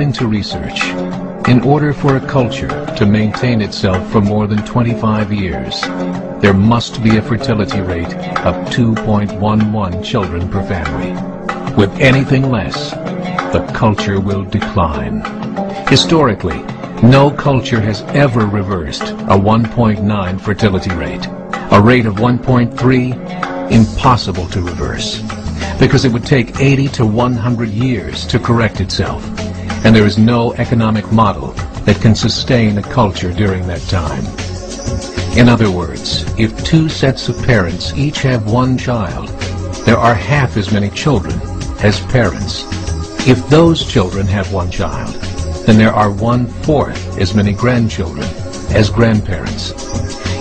According to research, in order for a culture to maintain itself for more than 25 years, there must be a fertility rate of 2.11 children per family. With anything less, the culture will decline. Historically, no culture has ever reversed a 1.9 fertility rate. A rate of 1.3, impossible to reverse, because it would take 80 to 100 years to correct itself, and there is no economic model that can sustain a culture during that time. In other words, if two sets of parents each have one child, there are half as many children as parents. If those children have one child, then there are 1/4 as many grandchildren as grandparents.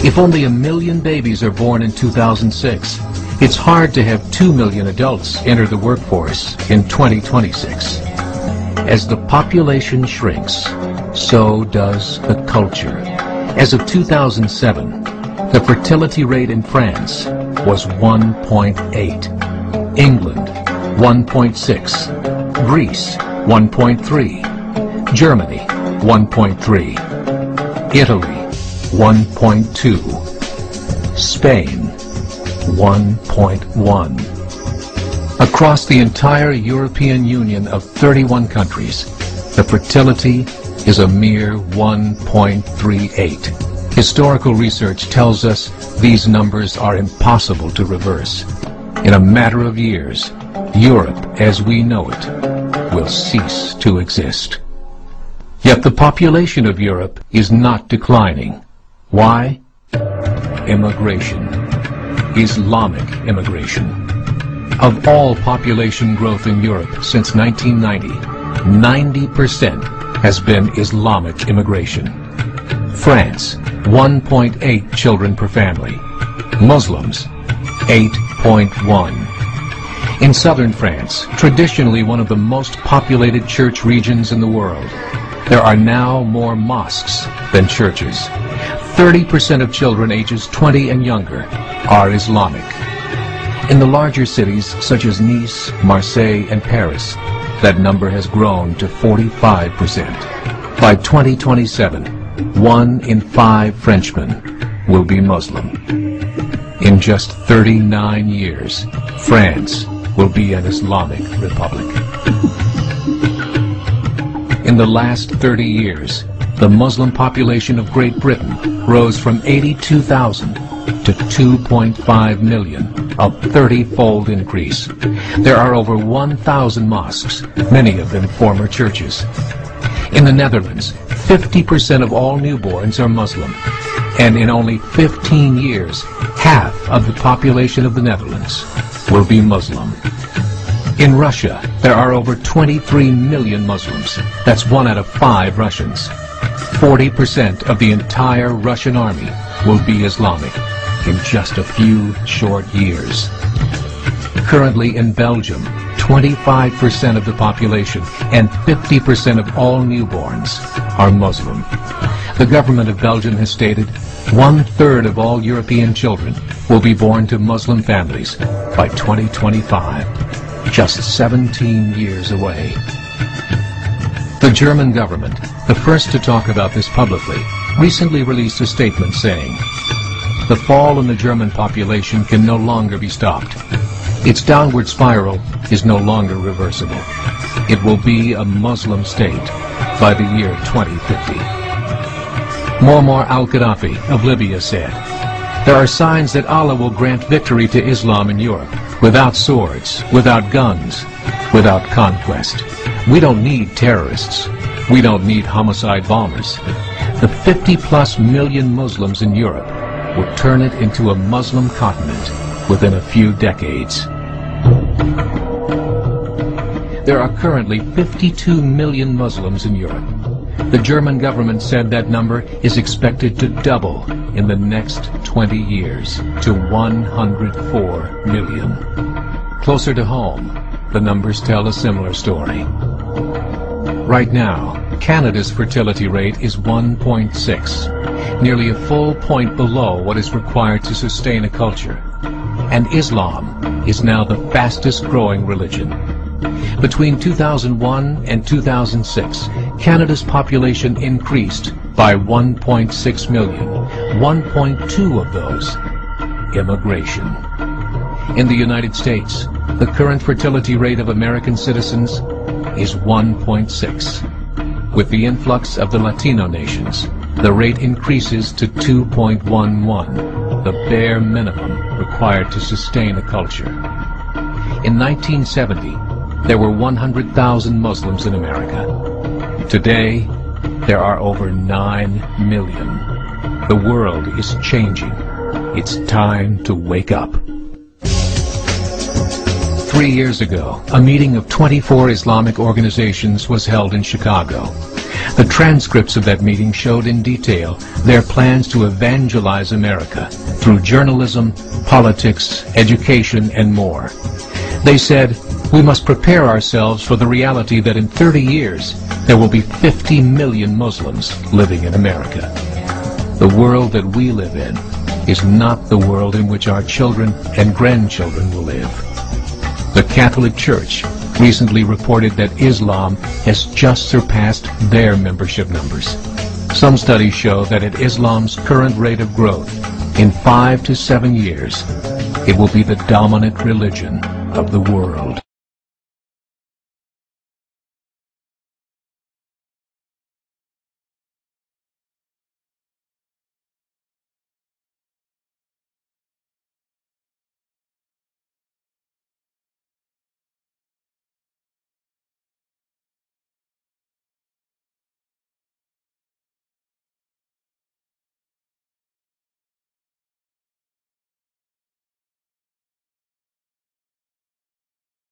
If only 1 million babies are born in 2006, it's hard to have 2 million adults enter the workforce in 2026. As the population shrinks, so does the culture. As of 2007, the fertility rate in France was 1.8, England 1.6, Greece 1.3, Germany 1.3, Italy 1.2, Spain 1.1. Across the entire European Union of 31 countries, the fertility is a mere 1.38. Historical research tells us these numbers are impossible to reverse. In a matter of years, Europe as we know it will cease to exist. Yet the population of Europe is not declining. Why? Immigration. Islamic immigration. Of all population growth in Europe since 1990, 90% has been Islamic immigration. France, 1.8 children per family. Muslims, 8.1. In southern France, traditionally one of the most populated church regions in the world, there are now more mosques than churches. 30% of children ages 20 and younger are Islamic. In the larger cities such as Nice, Marseille, and Paris, that number has grown to 45%. By 2027, 1 in 5 Frenchmen will be Muslim. In just 39 years, France will be an Islamic republic. In the last 30 years, the Muslim population of Great Britain rose from 82,000 to 2.5 million, a 30-fold increase. There are over 1,000 mosques, many of them former churches. In the Netherlands, 50% of all newborns are Muslim, and in only 15 years, half of the population of the Netherlands will be Muslim. In Russia, there are over 23 million Muslims. That's 1 out of 5 Russians. 40% of the entire Russian army will be Islamic in just a few short years. Currently in Belgium, 25% of the population and 50% of all newborns are Muslim. The government of Belgium has stated 1/3 of all European children will be born to Muslim families by 2025, just 17 years away. The German government, the first to talk about this publicly, recently released a statement saying, "The fall in the German population can no longer be stopped. Its downward spiral is no longer reversible. It will be a Muslim state by the year 2050. Muammar al-Gaddafi of Libya said, "There are signs that Allah will grant victory to Islam in Europe, without swords, without guns, without conquest. We don't need terrorists. We don't need homicide bombers. The 50+ million Muslims in Europe will turn it into a Muslim continent within a few decades." There are currently 52 million Muslims in Europe. The German government said that number is expected to double in the next 20 years to 104 million. Closer to home, the numbers tell a similar story. Right now, Canada's fertility rate is 1.6, nearly a full point below what is required to sustain a culture. And Islam is now the fastest growing religion. Between 2001 and 2006, Canada's population increased by 1.6 million, 1.2 of those immigration. In the United States, the current fertility rate of American citizens is 1.6. With the influx of the Latino nations, the rate increases to 2.11, the bare minimum required to sustain a culture. In 1970, there were 100,000 Muslims in America. Today, there are over 9 million. The world is changing. It's time to wake up. 3 years ago, a meeting of 24 Islamic organizations was held in Chicago. The transcripts of that meeting showed in detail their plans to evangelize America through journalism, politics, education, and more. They said, we must prepare ourselves for the reality that in 30 years, there will be 50 million Muslims living in America. The world that we live in is not the world in which our children and grandchildren will live. The Catholic Church recently reported that Islam has just surpassed their membership numbers. Some studies show that at Islam's current rate of growth, in 5 to 7 years, it will be the dominant religion of the world.